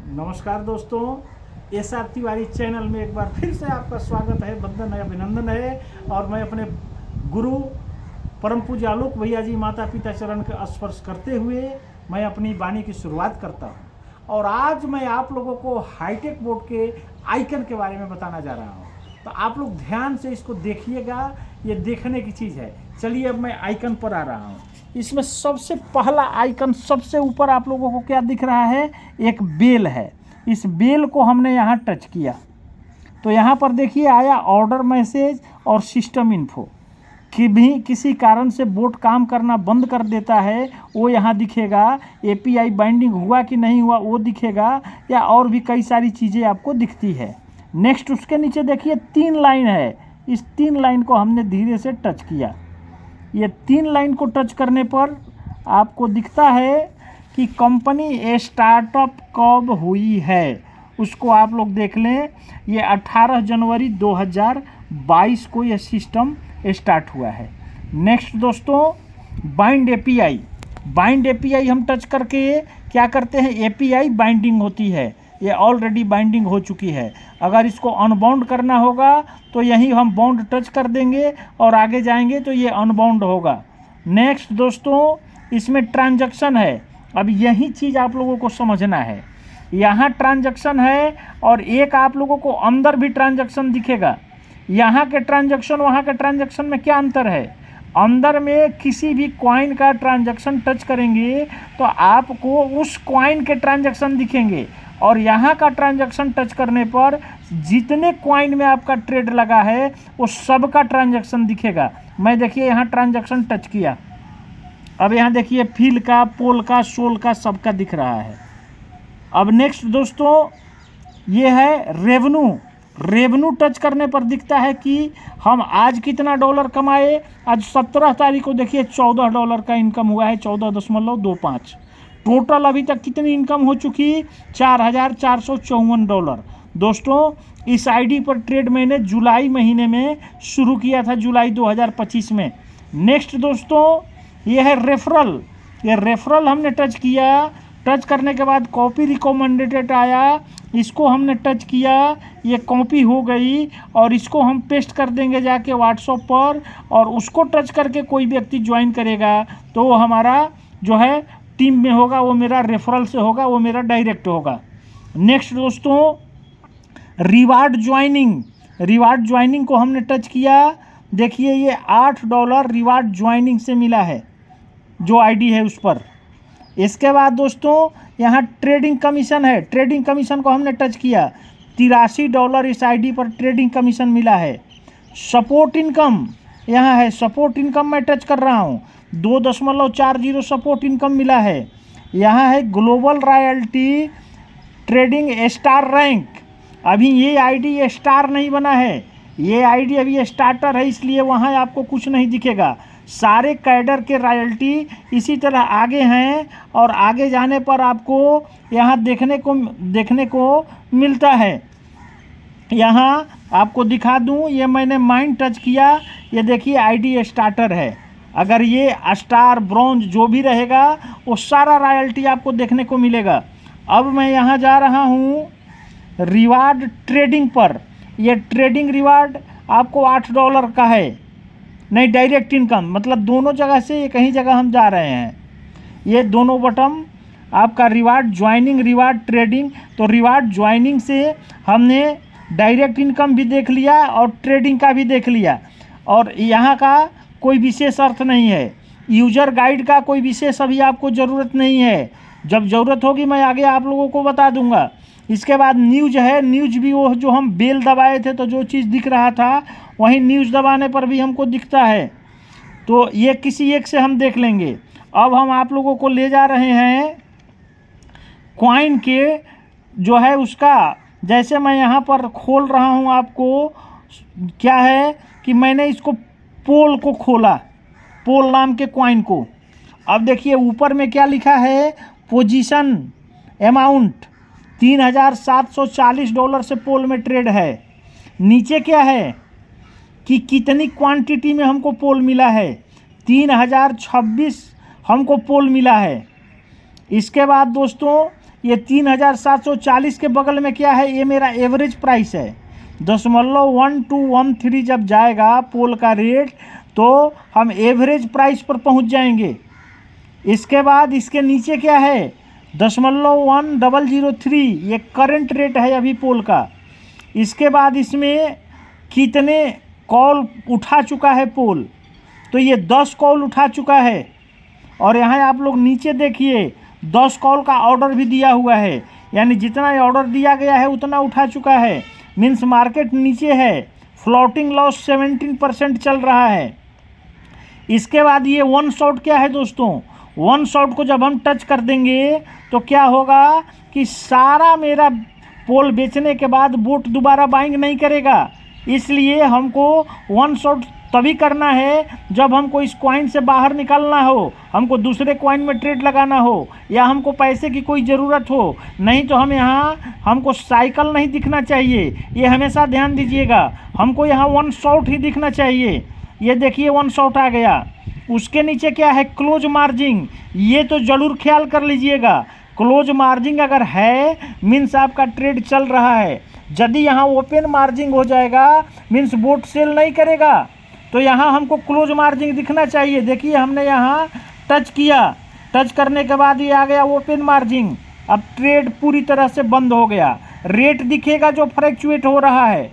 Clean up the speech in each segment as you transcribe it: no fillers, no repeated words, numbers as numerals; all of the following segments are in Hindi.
नमस्कार दोस्तों, एस आर तिवारी चैनल में एक बार फिर से आपका स्वागत है, वंदन है, अभिनंदन है। और मैं अपने गुरु परम पूज्य आलोक भैया जी माता पिता चरण का स्पर्श करते हुए मैं अपनी वाणी की शुरुआत करता हूँ। और आज मैं आप लोगों को हाईटेक बोर्ड के आइकन के बारे में बताना जा रहा हूँ, तो आप लोग ध्यान से इसको देखिएगा, ये देखने की चीज़ है। चलिए अब मैं आइकन पर आ रहा हूँ। इसमें सबसे पहला आइकन सबसे ऊपर आप लोगों को क्या दिख रहा है? एक बेल है। इस बेल को हमने यहाँ टच किया तो यहाँ पर देखिए आया ऑर्डर मैसेज और सिस्टम इन्फो। कि भी किसी कारण से बोर्ड काम करना बंद कर देता है वो यहाँ दिखेगा। एपीआई बाइंडिंग हुआ कि नहीं हुआ वो दिखेगा, या और भी कई सारी चीज़ें आपको दिखती है। नेक्स्ट उसके नीचे देखिए 3 लाइन है। इस 3 लाइन को हमने धीरे से टच किया। ये 3 लाइन को टच करने पर आपको दिखता है कि कंपनी स्टार्टअप कब हुई है, उसको आप लोग देख लें। ये 18 जनवरी 2022 को ये सिस्टम स्टार्ट हुआ है। नेक्स्ट दोस्तों, बाइंड एपीआई। बाइंड एपीआई हम टच करके क्या करते हैं? एपीआई बाइंडिंग होती है। ये ऑलरेडी बाइंडिंग हो चुकी है। अगर इसको अनबाउंड करना होगा तो यहीं हम बाउंड टच कर देंगे और आगे जाएंगे तो ये अनबाउंड होगा। नेक्स्ट दोस्तों, इसमें ट्रांजैक्शन है। अब यही चीज़ आप लोगों को समझना है। यहाँ ट्रांजैक्शन है और एक आप लोगों को अंदर भी ट्रांजैक्शन दिखेगा। यहाँ के ट्रांजैक्शन वहाँ के ट्रांजैक्शन में क्या अंतर है? अंदर में किसी भी कॉइन का ट्रांजैक्शन टच करेंगे तो आपको उस कॉइन के ट्रांजैक्शन दिखेंगे, और यहाँ का ट्रांजैक्शन टच करने पर जितने कॉइन में आपका ट्रेड लगा है वो सब का ट्रांजैक्शन दिखेगा। मैं देखिए यहाँ ट्रांजैक्शन टच किया, अब यहाँ देखिए फिल का, पोल का, सोल का, सबका दिख रहा है। अब नेक्स्ट दोस्तों, ये है रेवेन्यू। रेवेन्यू टच करने पर दिखता है कि हम आज कितना डॉलर कमाए। आज 17 तारीख को देखिए $14 का इनकम हुआ है, 14.25। टोटल अभी तक कितनी इनकम हो चुकी? $4,454। दोस्तों इस आईडी पर ट्रेड मैंने जुलाई महीने में शुरू किया था, जुलाई 2025 में। नेक्स्ट दोस्तों, ये है रेफरल। ये रेफरल हमने टच किया। टच करने के बाद कॉपी रिकमेंडेड आया, इसको हमने टच किया, ये कॉपी हो गई और इसको हम पेस्ट कर देंगे जाके व्हाट्सएप पर, और उसको टच करके कोई व्यक्ति ज्वाइन करेगा तो वो हमारा जो है टीम में होगा, वो मेरा रेफरल से होगा, वो मेरा डायरेक्ट होगा। नेक्स्ट दोस्तों, रिवार्ड ज्वाइनिंग। रिवार्ड ज्वाइनिंग को हमने टच किया, देखिए ये $8 रिवार्ड ज्वाइनिंग से मिला है, जो आईडी है उस पर। इसके बाद दोस्तों यहाँ ट्रेडिंग कमीशन है। ट्रेडिंग कमीशन को हमने टच किया, $83 इस आईडी पर ट्रेडिंग कमीशन मिला है। सपोर्ट इनकम यहाँ है, सपोर्ट इनकम मैं टच कर रहा हूँ, 2.40 सपोर्ट इनकम मिला है। यहाँ है global royalty trading star rank. अभी ये आईडी स्टार नहीं बना है, ये आईडी अभी स्टार्टर है, इसलिए वहाँ आपको कुछ नहीं दिखेगा। सारे कैडर के रॉयल्टी इसी तरह आगे हैं और आगे जाने पर आपको यहाँ देखने को मिलता है। यहाँ आपको दिखा दूँ, ये मैंने माइंड टच किया, ये देखिए आईडी स्टार्टर है। अगर ये स्टार ब्रॉन्ज जो भी रहेगा वो सारा रॉयल्टी आपको देखने को मिलेगा। अब मैं यहाँ जा रहा हूँ रिवार्ड ट्रेडिंग पर। ये ट्रेडिंग रिवार्ड आपको $8 का है, नहीं डायरेक्ट इनकम, मतलब दोनों जगह से एक ही जगह हम जा रहे हैं। ये दोनों बटन आपका रिवार्ड ज्वाइनिंग, रिवार्ड ट्रेडिंग। तो रिवार्ड ज्वाइनिंग से हमने डायरेक्ट इनकम भी देख लिया और ट्रेडिंग का भी देख लिया, और यहाँ का कोई विशेष अर्थ नहीं है। यूजर गाइड का कोई विशेष अभी आपको ज़रूरत नहीं है, जब ज़रूरत होगी मैं आगे आप लोगों को बता दूंगा। इसके बाद न्यूज है। न्यूज भी वो जो हम बेल दबाए थे तो जो चीज़ दिख रहा था वहीं न्यूज़ दबाने पर भी हमको दिखता है। तो ये किसी एक से हम देख लेंगे। अब हम आप लोगों को ले जा रहे हैं कॉइन के जो है उसका। जैसे मैं यहाँ पर खोल रहा हूँ, आपको क्या है कि मैंने इसको पोल को खोला, पोल नाम के कॉइन को। अब देखिए ऊपर में क्या लिखा है? पोजीशन अमाउंट $3,740 से पोल में ट्रेड है। नीचे क्या है कि कितनी क्वांटिटी में हमको पोल मिला है? 3026 हमको पोल मिला है। इसके बाद दोस्तों ये 3740 के बगल में क्या है, ये मेरा एवरेज प्राइस है। 0.1213 जब जाएगा पोल का रेट तो हम एवरेज प्राइस पर पहुंच जाएंगे। इसके बाद इसके नीचे क्या है, 0.1003, ये करंट रेट है अभी पोल का। इसके बाद इसमें कितने कॉल उठा चुका है पोल, तो ये 10 कॉल उठा चुका है। और यहाँ आप लोग नीचे देखिए 10 कॉल का ऑर्डर भी दिया हुआ है, यानी जितना ऑर्डर दिया गया है उतना उठा चुका है। मीन्स मार्केट नीचे है, फ्लोटिंग लॉस 17% चल रहा है। इसके बाद ये वन शॉट क्या है दोस्तों, वन शॉट को जब हम टच कर देंगे तो क्या होगा कि सारा मेरा पोल बेचने के बाद बोट दोबारा बाइंग नहीं करेगा। इसलिए हमको वन शॉट तभी करना है जब हमको इस कॉइन से बाहर निकलना हो, हमको दूसरे कॉइन में ट्रेड लगाना हो, या हमको पैसे की कोई ज़रूरत हो। नहीं तो हम यहाँ हमको साइकिल नहीं दिखना चाहिए, ये हमेशा ध्यान दीजिएगा। हमको यहाँ वन शॉट ही दिखना चाहिए। ये देखिए वन शॉट आ गया। उसके नीचे क्या है, क्लोज मार्जिन, ये तो ज़रूर ख्याल कर लीजिएगा। क्लोज मार्जिन अगर है मीन्स आपका ट्रेड चल रहा है। यदि यहाँ ओपन मार्जिन हो जाएगा मीन्स बोट सेल नहीं करेगा, तो यहाँ हमको क्लोज मार्जिन दिखना चाहिए। देखिए हमने यहाँ टच किया, टच करने के बाद ये आ गया ओपन मार्जिन। अब ट्रेड पूरी तरह से बंद हो गया। रेट दिखेगा जो फ्लक्चुएट हो रहा है,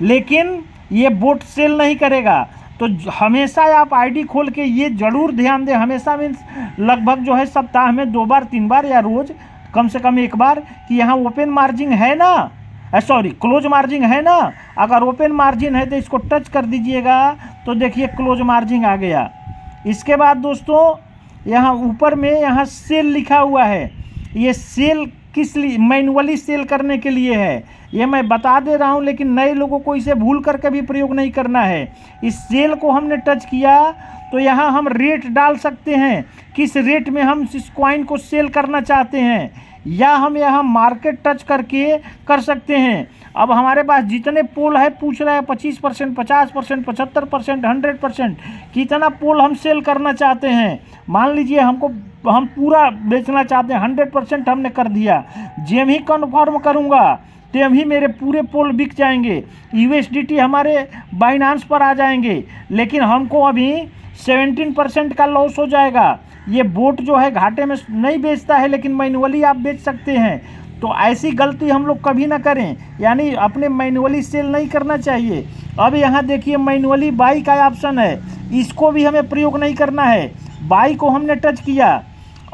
लेकिन ये बोट सेल नहीं करेगा। तो हमेशा आप आईडी खोल के ये ज़रूर ध्यान दें, हमेशा मीन्स लगभग जो है सप्ताह में 2 बार 3 बार या रोज़ कम से कम 1 बार कि यहाँ ओपन मार्जिन है ना, सॉरी क्लोज मार्जिन है ना। अगर ओपन मार्जिन है तो इसको टच कर दीजिएगा, तो देखिए क्लोज मार्जिन आ गया। इसके बाद दोस्तों यहाँ ऊपर में यहाँ सेल लिखा हुआ है। ये सेल किस लिए, मैनुअली सेल करने के लिए है, ये मैं बता दे रहा हूँ, लेकिन नए लोगों को इसे भूल करके भी प्रयोग नहीं करना है। इस सेल को हमने टच किया तो यहाँ हम रेट डाल सकते हैं, किस रेट में हम इस कॉइन को सेल करना चाहते हैं, या हम यहाँ मार्केट टच करके कर सकते हैं। अब हमारे पास जितने पोल है पूछ रहा है 25%, 50%, 75%, 100%, कितना पोल हम सेल करना चाहते हैं। मान लीजिए हम पूरा बेचना चाहते हैं, 100% हमने कर दिया। जब ही कन्फर्म करूँगा तब ही मेरे पूरे पोल बिक जाएंगे, USDT हमारे बाइनांस पर आ जाएंगे। लेकिन हमको अभी 17% का लॉस हो जाएगा। ये बोट जो है घाटे में नहीं बेचता है, लेकिन मैनुअली आप बेच सकते हैं। तो ऐसी गलती हम लोग कभी ना करें, यानी अपने मैनुअली सेल नहीं करना चाहिए। अब यहाँ देखिए मैनुअली बाई का ऑप्शन है, इसको भी हमें प्रयोग नहीं करना है। बाई को हमने टच किया,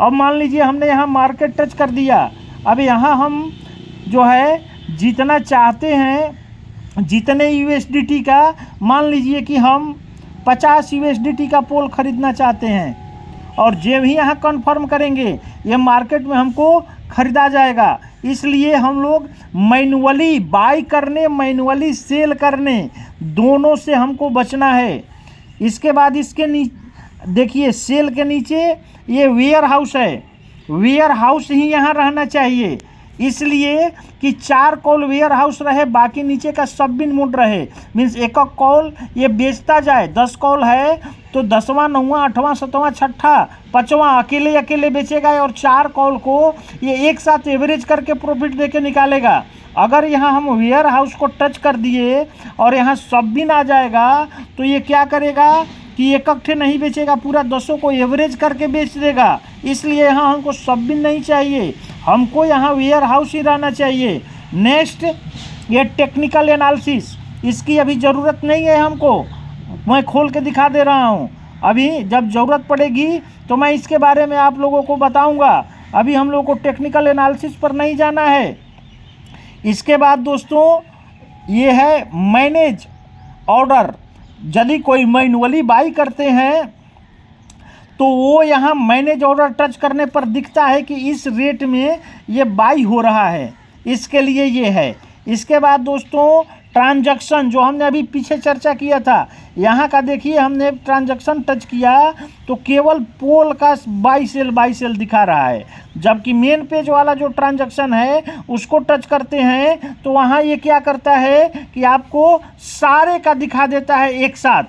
अब मान लीजिए हमने यहाँ मार्केट टच कर दिया। अब यहाँ हम जो है जितना चाहते हैं, जितने USDT का, मान लीजिए कि हम 50 USDT का पोल खरीदना चाहते हैं, और जब ही यहाँ कन्फर्म करेंगे ये मार्केट में हमको खरीदा जाएगा। इसलिए हम लोग मैनुअली बाई करने, मैनुअली सेल करने, दोनों से हमको बचना है। इसके बाद इसके नीचे देखिए सेल के नीचे ये वेयर हाउस है, वेयर हाउस ही यहाँ रहना चाहिए, इसलिए कि 4 कॉल वेयर हाउस रहे, बाकी नीचे का सब बिन मोड रहे। मीन्स एक कॉल ये बेचता जाए, 10 कॉल है तो 10वां 9वां 8वां 7वां 6ठा 5वां अकेले अकेले बेचेगा, और 4 कॉल को ये एक साथ एवरेज करके प्रॉफिट देके निकालेगा। अगर यहाँ हम वेयर हाउस को टच कर दिए और यहाँ सब बिन आ जाएगा तो ये क्या करेगा कि इकट्ठे नहीं बेचेगा, पूरा 10 को एवरेज करके बेच देगा। इसलिए यहाँ हमको सब बिन नहीं चाहिए, हमको यहाँ वेयर हाउस ही रहना चाहिए। नेक्स्ट ये टेक्निकल एनालिसिस, इसकी अभी ज़रूरत नहीं है हमको, मैं खोल के दिखा दे रहा हूँ। अभी जब ज़रूरत पड़ेगी तो मैं इसके बारे में आप लोगों को बताऊँगा। अभी हम लोग को टेक्निकल एनालिसिस पर नहीं जाना है। इसके बाद दोस्तों ये है मैनेज ऑर्डर। यदि कोई मैनुअली बाई करते हैं तो वो यहाँ मैनेज ऑर्डर टच करने पर दिखता है कि इस रेट में ये बाई हो रहा है, इसके लिए ये है। इसके बाद दोस्तों ट्रांजैक्शन, जो हमने अभी पीछे चर्चा किया था, यहाँ का देखिए हमने ट्रांजैक्शन टच किया तो केवल पोल का बाई सेल दिखा रहा है, जबकि मेन पेज वाला जो ट्रांजैक्शन है उसको टच करते हैं तो वहाँ ये क्या करता है कि आपको सारे का दिखा देता है एक साथ।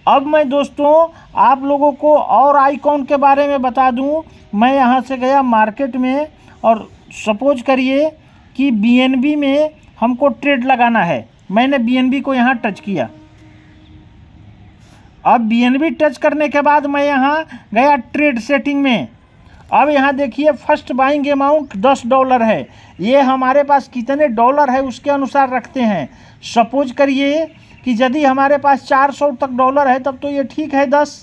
अब मैं दोस्तों आप लोगों को और आइकॉन के बारे में बता दूं। मैं यहाँ से गया मार्केट में और सपोज करिए कि बीएनबी में हमको ट्रेड लगाना है, मैंने बीएनबी को यहाँ टच किया। अब बीएनबी टच करने के बाद मैं यहाँ गया ट्रेड सेटिंग में। अब यहाँ देखिए फर्स्ट बाइंग अमाउंट $10 है। ये हमारे पास कितने डॉलर है उसके अनुसार रखते हैं। सपोज करिए कि यदि हमारे पास 400 तक डॉलर है तब तो ये ठीक है 10।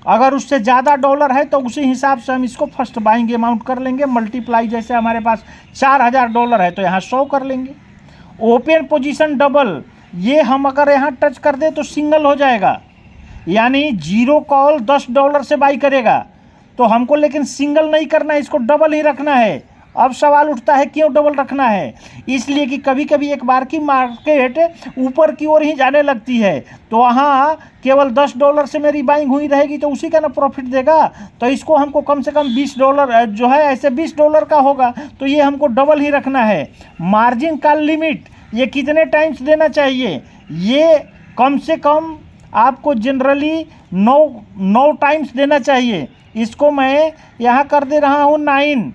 अगर उससे ज़्यादा डॉलर है तो उसी हिसाब से हम इसको फर्स्ट बाइंग अमाउंट कर लेंगे, मल्टीप्लाई। जैसे हमारे पास $4000 है तो यहाँ 100 कर लेंगे। ओपन पोजीशन डबल, ये हम अगर यहाँ टच कर दे तो सिंगल हो जाएगा, यानी जीरो कॉल $10 से बाई करेगा। तो हमको लेकिन सिंगल नहीं करना है, इसको डबल ही रखना है। अब सवाल उठता है क्यों डबल रखना है? इसलिए कि कभी कभी एक बार की मार्केट ऊपर की ओर ही जाने लगती है तो वहाँ केवल $10 से मेरी बाइंग हुई रहेगी तो उसी का ना प्रॉफिट देगा। तो इसको हमको कम से कम $20 जो है ऐसे $20 का होगा, तो ये हमको डबल ही रखना है। मार्जिन कॉल लिमिट ये कितने टाइम्स देना चाहिए? ये कम से कम आपको जनरली 9 टाइम्स देना चाहिए। इसको मैं यहाँ कर दे रहा हूँ 9।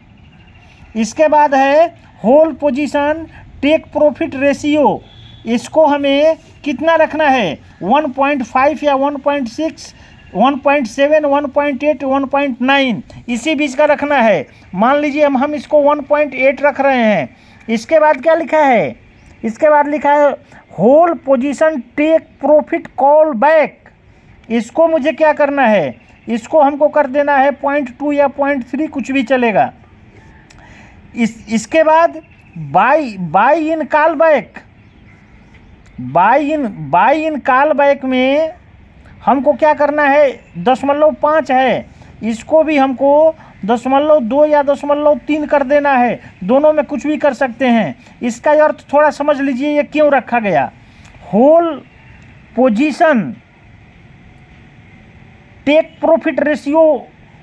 इसके बाद है whole position take profit ratio, इसको हमें कितना रखना है? 1.5 या 1.6, 1.7, 1.8, 1.9 इसी बीच का रखना है। मान लीजिए हम इसको 1.8 रख रहे हैं। इसके बाद क्या लिखा है? इसके बाद लिखा है whole position take profit call back. इसको मुझे क्या करना है? इसको हमको कर देना है 0.2 या 0.3 कुछ भी चलेगा। इसके बाद by in call back, by in call back में हमको क्या करना है? 0.5 है, इसको भी हमको 0.2 या 0.3 कर देना है। दोनों में कुछ भी कर सकते हैं। इसका अर्थ थोड़ा समझ लीजिए ये क्यों रखा गया। Whole position take profit ratio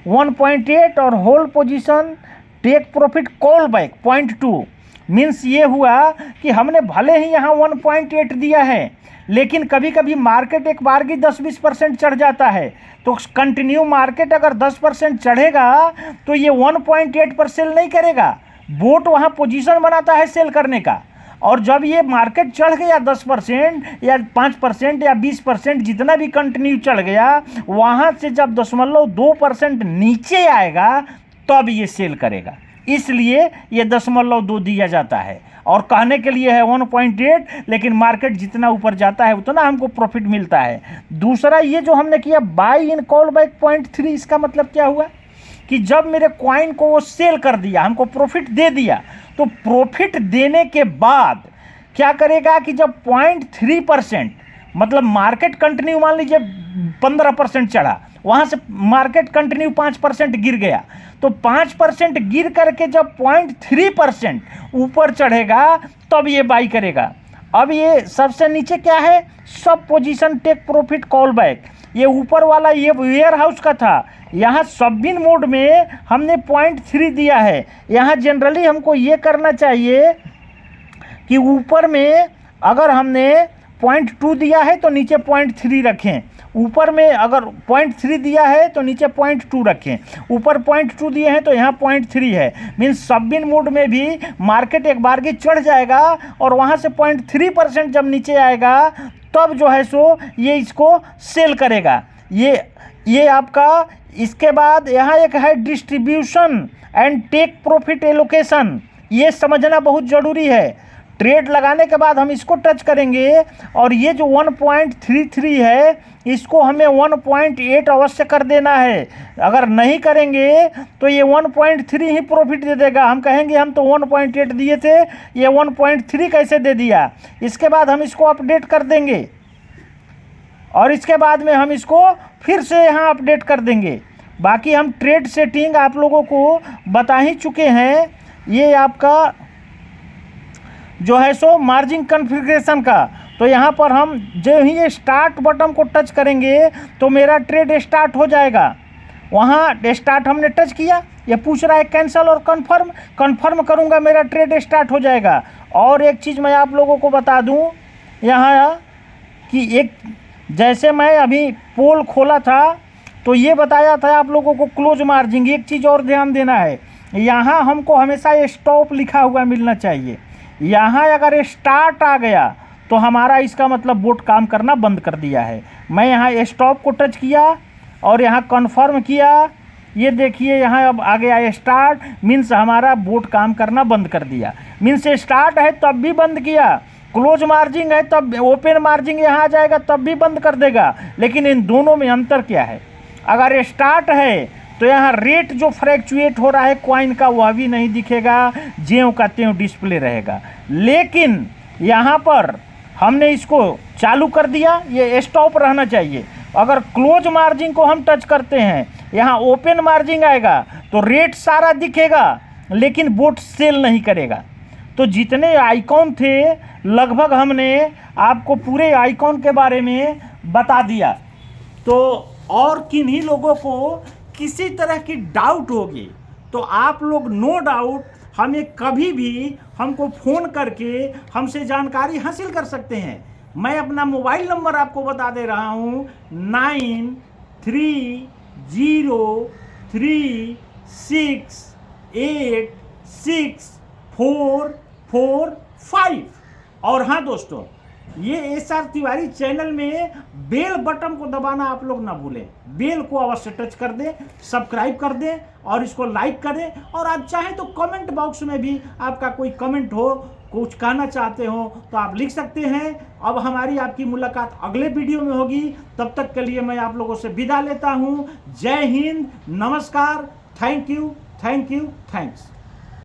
1.8 और whole position take profit call back 0.2। Means ये हुआ कि हमने भले ही यहाँ 1.8 दिया है, लेकिन कभी कभी मार्केट एक बार की 10-20% चढ़ जाता है। तो कंटिन्यू मार्केट अगर 10% चढ़ेगा तो ये 1.8 पर सेल नहीं करेगा। बोट वहाँ पोजीशन बनाता है सेल करने का, और जब ये मार्केट चढ़ गया 10% या 5% या 20% जितना भी कंटिन्यू चढ़ गया, वहाँ से जब 0.2% नीचे आएगा तब ये सेल करेगा। इसलिए ये 0.2 दिया जाता है और कहने के लिए है 1.8, लेकिन मार्केट जितना ऊपर जाता है उतना हमको प्रॉफिट मिलता है। दूसरा ये जो हमने किया बाई इन कॉल बैक 0.3, इसका मतलब क्या हुआ कि जब मेरे कॉइन को वो सेल कर दिया, हमको प्रॉफिट दे दिया, तो प्रॉफिट देने के बाद क्या करेगा कि जब 0.3% मतलब मार्केट कंटिन्यू मान लीजिए 15% चढ़ा, वहाँ से मार्केट कंटिन्यू 5% गिर गया, तो 5% गिर करके जब 0.3% ऊपर चढ़ेगा तब ये बाई करेगा। अब ये सबसे नीचे क्या है? Sub position take profit call back. ये ऊपर वाला ये वेयर हाउस का था, यहाँ सबबिन मोड में हमने 0.3 दिया है। यहाँ जनरली हमको ये करना चाहिए कि ऊपर में अगर हमने 0.2 दिया है तो नीचे 0.3 रखें, ऊपर में अगर 0.3 दिया है तो नीचे 0.2 रखें, ऊपर 0.2 दिए हैं तो यहाँ 0.3 है। मीन्स सबबिन मोड में भी मार्केट एक बार की चढ़ जाएगा और वहाँ से 0.3% जब नीचे आएगा तब जो है सो ये इसको सेल करेगा। ये आपका। इसके बाद यहाँ एक है distribution and take profit allocation, ये समझना बहुत ज़रूरी है। ट्रेड लगाने के बाद हम इसको टच करेंगे और ये जो 1.33 है इसको हमें 1.8 अवश्य कर देना है। अगर नहीं करेंगे तो ये 1.3 ही प्रॉफिट दे देगा। हम कहेंगे हम तो 1.8 दिए थे, ये 1.3 कैसे दे दिया। इसके बाद हम इसको अपडेट कर देंगे और इसके बाद में हम इसको फिर से यहाँ अपडेट कर देंगे। बाकी हम ट्रेड सेटिंग आप लोगों को बता ही चुके हैं। ये आपका जो है सो मार्जिन कॉन्फ़िगरेशन का, तो यहाँ पर हम जो ही ये स्टार्ट बटन को टच करेंगे तो मेरा ट्रेड स्टार्ट हो जाएगा। वहाँ स्टार्ट हमने टच किया, ये पूछ रहा है कैंसिल और कन्फर्म करूँगा, मेरा ट्रेड स्टार्ट हो जाएगा। और एक चीज़ मैं आप लोगों को बता दूँ यहाँ कि एक जैसे मैं अभी पोल खोला था तो ये बताया था आप लोगों को क्लोज मार्जिन। एक चीज़ और ध्यान देना है, यहाँ हमको हमेशा स्टॉप लिखा हुआ मिलना चाहिए। यहाँ अगर स्टार्ट आ गया तो हमारा इसका मतलब बोट काम करना बंद कर दिया है। मैं यहाँ स्टॉप को टच किया और यहाँ कन्फर्म किया, ये देखिए यहाँ अब आ गया स्टार्ट, मीन्स हमारा बोट काम करना बंद कर दिया। मीन्स स्टार्ट है तब भी बंद किया, क्लोज मार्जिंग है तब, ओपन मार्जिंग यहाँ आ जाएगा तब भी बंद कर देगा। लेकिन इन दोनों में अंतर क्या है? अगर स्टार्ट है तो यहाँ रेट जो फ्लैक्चुएट हो रहा है कॉइन का वह भी नहीं दिखेगा, ज्यों का त्यों डिस्प्ले रहेगा। लेकिन यहाँ पर हमने इसको चालू कर दिया, ये स्टॉप रहना चाहिए। अगर क्लोज मार्जिन को हम टच करते हैं, यहाँ ओपन मार्जिन आएगा तो रेट सारा दिखेगा लेकिन बोट सेल नहीं करेगा। तो जितने आइकॉन थे लगभग हमने आपको पूरे आइकॉन के बारे में बता दिया। तो और किन्हीं लोगों को किसी तरह की डाउट होगी तो आप लोग नो डाउट हमें कभी भी हमको फ़ोन करके हमसे जानकारी हासिल कर सकते हैं। मैं अपना मोबाइल नंबर आपको बता दे रहा हूँ 9336864445। और हाँ दोस्तों, ये SR तिवारी चैनल में बेल बटन को दबाना आप लोग ना भूलें। बेल को अवश्य टच कर दें, सब्सक्राइब कर दें और इसको लाइक करें। और आप चाहें तो कमेंट बॉक्स में भी आपका कोई कमेंट हो, कुछ कहना चाहते हो तो आप लिख सकते हैं। अब हमारी आपकी मुलाकात अगले वीडियो में होगी, तब तक के लिए मैं आप लोगों से विदा लेता हूँ। जय हिंद, नमस्कार, थैंक यू, थैंक्स।